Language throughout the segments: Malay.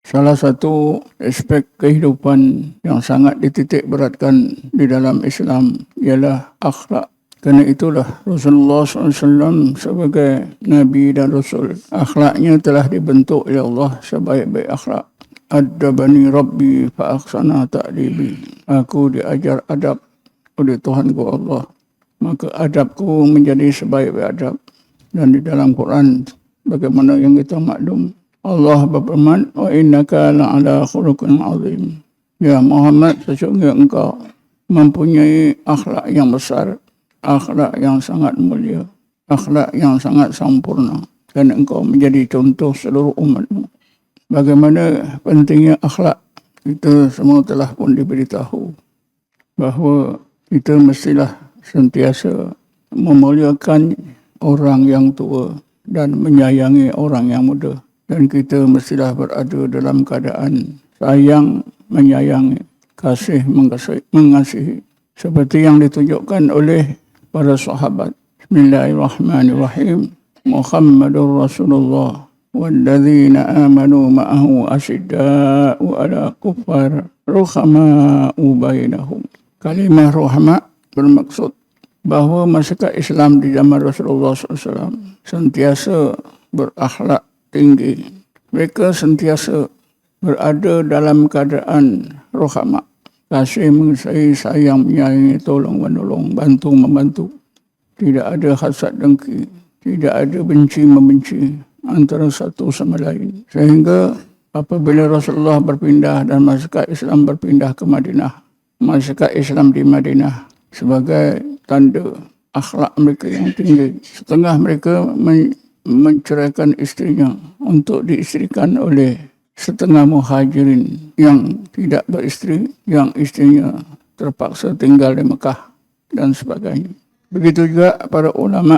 salah satu aspek kehidupan yang sangat dititik beratkan di dalam Islam ialah akhlak. Kerana itulah Rasulullah SAW sebagai Nabi dan Rasul, akhlaknya telah dibentuk oleh Allah sebaik-baik akhlak. Adabani Rabbi fa'aksana ta'dibi. Aku diajar adab oleh Tuhanku Allah, maka adabku menjadi sebaik-baik adab. Dan di dalam Quran, bagaimana yang kita maklum, Allah berfirman, wa innaka la'ala khuluqin azim. Ya Muhammad, sesungguhnya engkau mempunyai akhlak yang besar, akhlak yang sangat mulia, akhlak yang sangat sempurna, dan engkau menjadi contoh seluruh umatmu. Bagaimana pentingnya akhlak, kita semua telah pun diberitahu bahawa kita mestilah sentiasa memuliakan orang yang tua dan menyayangi orang yang muda. Dan kita mestilah berada dalam keadaan sayang, menyayangi, kasih, mengasihi. Seperti yang ditunjukkan oleh para sahabat. Bismillahirrahmanirrahim. Muhammadur Rasulullah walladzina amanu ma'ahu asyidda'u ala kuffar ruhama'u bainahum. Kalimah rahma bermaksud bahawa masyarakat Islam di zaman Rasulullah SAW sentiasa berakhlak tinggi. Mereka sentiasa berada dalam keadaan rahmat, kasih, mengasihi, sayang, menyayangi, tolong menolong, bantu membantu. Tidak ada hasad dengki, tidak ada benci membenci antara satu sama lain. Sehingga apabila Rasulullah berpindah dan masyarakat Islam berpindah ke Madinah, masyarakat Islam di Madinah sebagai tanda akhlak mereka yang tinggi, setengah mereka menceraikan istrinya untuk diisterikan oleh setengah muhajirin yang tidak beristri, yang istrinya terpaksa tinggal di Mekah dan sebagainya. Begitu juga para ulama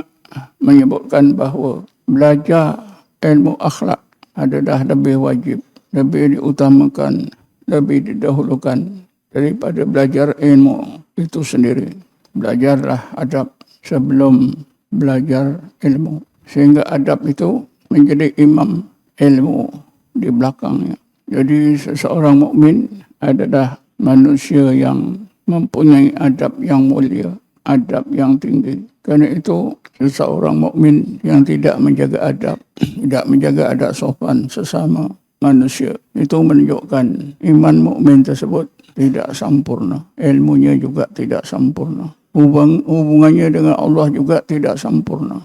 menyebutkan bahawa belajar ilmu akhlak adalah lebih wajib, lebih diutamakan, lebih didahulukan daripada belajar ilmu itu sendiri. Belajarlah adab sebelum belajar ilmu, sehingga adab itu menjadi imam ilmu di belakangnya. Jadi seseorang mukmin adalah manusia yang mempunyai adab yang mulia, adab yang tinggi. Kerana itu seseorang mukmin yang tidak menjaga adab, tidak menjaga adab sopan sesama manusia, itu menunjukkan iman mukmin tersebut tidak sempurna, ilmunya juga tidak sempurna, hubungannya dengan Allah juga tidak sempurna.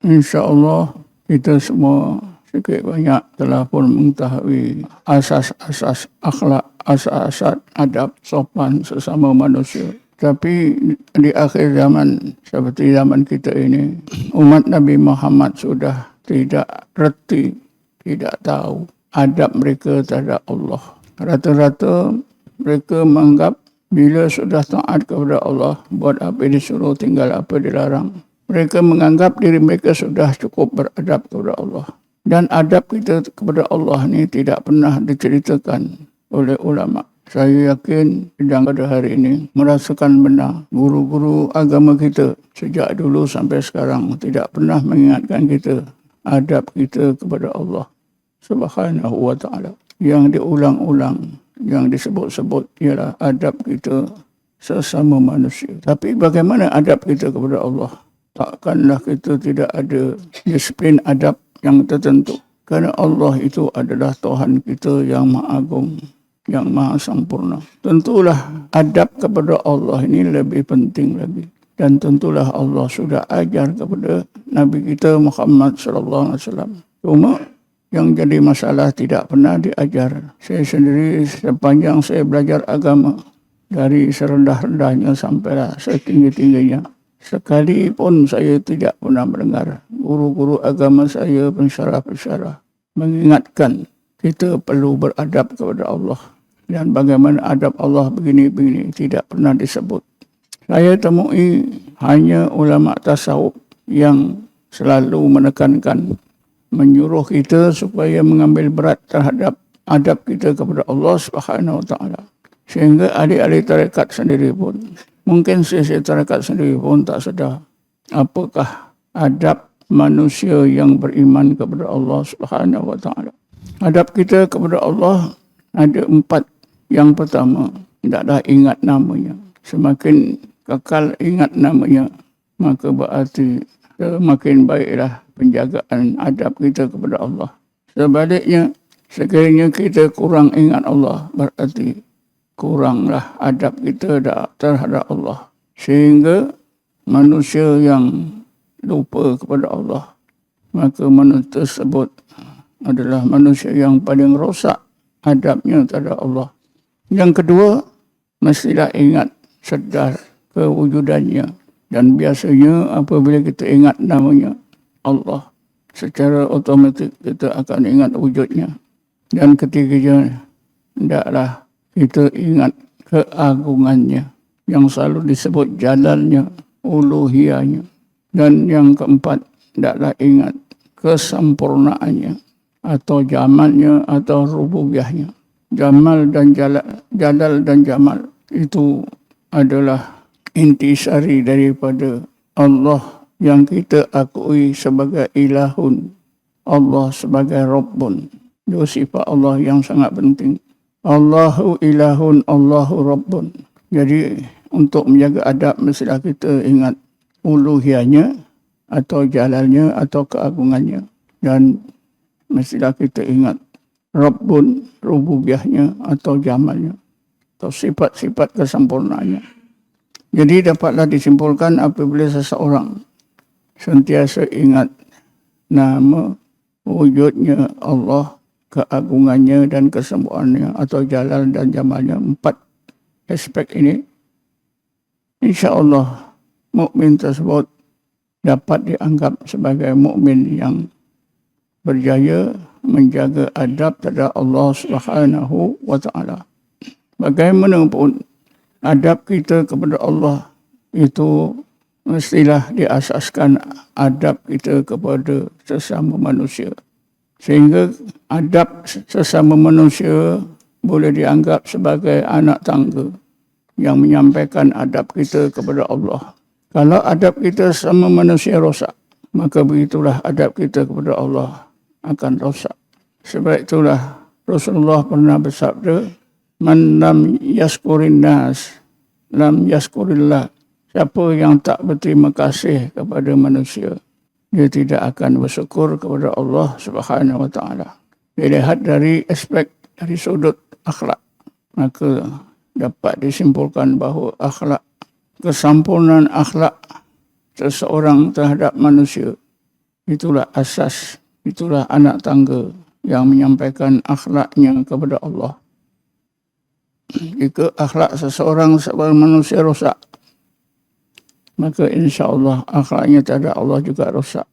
InsyaAllah kita semua sedikit banyak telah pun mengetahui asas-asas akhlak, asas-asas adab sopan sesama manusia. Tapi di akhir zaman seperti zaman kita ini, umat Nabi Muhammad sudah tidak reti, tidak tahu adab mereka terhadap Allah. Rata-rata mereka menganggap bila sudah taat kepada Allah, buat apa disuruh, tinggal apa dilarang. Mereka menganggap diri mereka sudah cukup beradab kepada Allah. Dan adab kita kepada Allah ni tidak pernah diceritakan oleh ulama. Saya yakin sedang pada hari ini merasakan benar guru-guru agama kita sejak dulu sampai sekarang tidak pernah mengingatkan kita adab kita kepada Allah Subhanahu wa ta'ala. Yang diulang-ulang, yang disebut-sebut ialah adab kita sesama manusia. Tapi bagaimana adab kita kepada Allah? Takkanlah kita tidak ada disiplin adab yang tertentu. Kerana Allah itu adalah Tuhan kita yang Maha Agung, yang Maha Sempurna. Tentulah adab kepada Allah ini lebih penting lagi. Dan tentulah Allah sudah ajar kepada Nabi kita Muhammad SAW. Cuma yang jadi masalah tidak pernah diajar. Saya sendiri sepanjang saya belajar agama, dari serendah-rendahnya sampailah setinggi-tingginya, sekalipun saya tidak pernah mendengar guru-guru agama saya, pensyarah-pensyarah mengingatkan kita perlu beradab kepada Allah. Dan bagaimana adab Allah begini-begini tidak pernah disebut. Saya temui hanya ulama tasawuf yang selalu menekankan, menyuruh kita supaya mengambil berat terhadap adab kita kepada Allah Subhanahu wa ta'ala. Sehingga ahli-ahli tarekat sendiri pun, mungkin sisi tarekat sendiri pun tak sedar apakah adab manusia yang beriman kepada Allah Subhanahu wa ta'ala. Adab kita kepada Allah ada 4. Yang pertama, tidaklah ingat namanya. Semakin kekal ingat namanya, maka berarti semakin baiklah penjagaan adab kita kepada Allah. Sebaliknya, sekiranya kita kurang ingat Allah, berarti kuranglah adab kita terhadap Allah. Sehingga manusia yang lupa kepada Allah, maka manusia tersebut adalah manusia yang paling rosak adabnya terhadap Allah. Yang kedua, mestilah ingat sedar kewujudannya. Dan biasanya apabila kita ingat namanya Allah, secara otomatik kita akan ingat wujudnya. Dan ketiganya, hendaklah kita ingat keagungannya yang selalu disebut jalalnya, uluhiyahnya. Dan yang keempat, hendaklah ingat kesempurnaannya atau jamalnya atau rububiyahnya. Jamal dan jalal dan jamal itu adalah intisari daripada Allah yang kita akui sebagai ilahun, Allah sebagai Rabbun. Dua sifat Allah yang sangat penting. Allahu ilahun, Allahu Rabbun. Jadi untuk menjaga adab mestilah kita ingat uluhiyahnya atau jalalnya atau keagungannya. Dan mestilah kita ingat Rabbun, rububiyahnya atau jamalnya atau sifat-sifat kesempurnaannya. Jadi dapatlah disimpulkan apabila seseorang sentiasa ingat nama, wujudnya Allah, keagungannya dan kesempurnaannya atau jalal dan jamalnya, 4 aspek ini, insya-Allah mukmin tersebut dapat dianggap sebagai mukmin yang berjaya menjaga adab terhadap Allah Subhanahu wa taala. Bagaimanapun adab kita kepada Allah itu mestilah diasaskan adab kita kepada sesama manusia. Sehingga adab sesama manusia boleh dianggap sebagai anak tangga yang menyampaikan adab kita kepada Allah. Kalau adab kita sama manusia rosak, maka begitulah adab kita kepada Allah akan rosak. Sebab itulah Rasulullah pernah bersabda, man lam yaskurin nas, lam yaskurillah. Siapa yang tak berterima kasih kepada manusia, dia tidak akan bersyukur kepada Allah Subhanahu wa taala. Dilihat dari aspek, dari sudut akhlak, maka dapat disimpulkan bahawa akhlak, kesempurnaan akhlak seseorang terhadap manusia, itulah asas, itulah anak tangga yang menyampaikan akhlaknya kepada Allah. Jika akhlak seseorang sebagai manusia rosak, maka insya-Allah akhlaknya terhadap Allah juga rosak.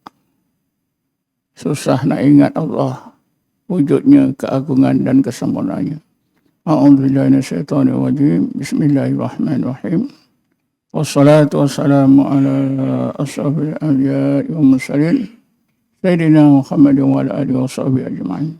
Susah nak ingat Allah, wujudnya, keagungan dan kesempurnaannya. A'udzubillahi minasyaitonirrajim. Bismillahirrahmanirrahim. Wassalatu wassalamu ala asyrafil anbiya'i wal mursalin Sayyidina Muhammadin wa ala alihi wa sahbihi ajma'in.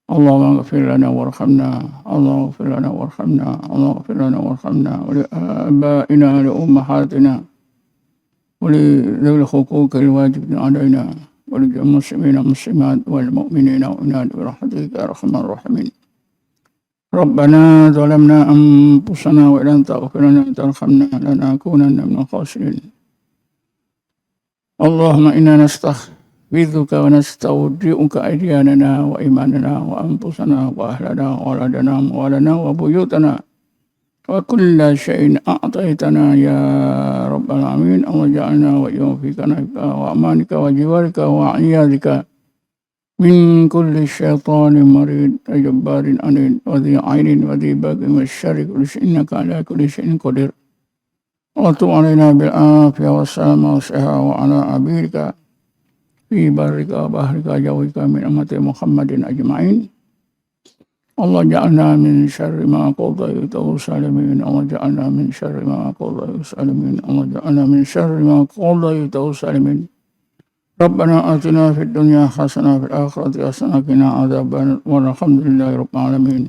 Allahumma ighfir lana warhamna, Allahumma ighfir lana warhamna, Allahumma ighfir lana warhamna wa li abaina wa li ummahatina wa li dhil huquqil wajibin alaina wa li muslimina muslimat wal mu'minina wa mu'minat bi rahmatika ya arhamar rahimin. Rabbana zalamna anfusana wa illam taghfir lana wa tarhamna lanakunanna minal khasirin. Allahumma inna nastaghfiruka wa nastaudi'uka aydiyanana wa imanana wa anfusana wa ahlana wa waladana wa walana wa buyutana wa kulla syai'in a'taitana ya rabbal alamin. Allah ja'alna wa yuwaffiqana wa amanika wa jiwarika wa a'yadika min kulli syaitanin marid wa jabbarin anid wa dhi ainin wa dhi bagin wa syarri kulli syai'in innaka ala kulli syai'in qadir. وَتُبْ عَلَيْنَا بِالْعَافِيَةِ وَالسَّلَامَةِ وَالصِّحَّةِ وَعَلَى عَبِيدِكَ فِي بَرِّكَ وَبَحْرِكَ وَجَوِّكَ مِنْ أُمَّةِ مُحَمَّدٍ أَجْمَعِينَ. اللَّهُ جَعَلْنَا مِنْ شَرِّ مَا قَضَيْتَ سَالِمِينَ. اللَّهُ جَعَلْنَا مِنْ شَرِّ مَا قَضَيْتَ سَالِمِينَ. اللَّهُ جَعَلْنَا مِنْ شَرِّ مَا قَضَيْتَ سَالِمِينَ. رَبَّنَا آتِنَا فِي الدُّنْيَا حَسَنَةً وَفِي الْآخِرَةِ حَسَنَةً وَقِنَا عَذَابَ النَّارِ وَالْحَمْدُ لِلَّهِ رَبِّ الْعَالَمِينَ.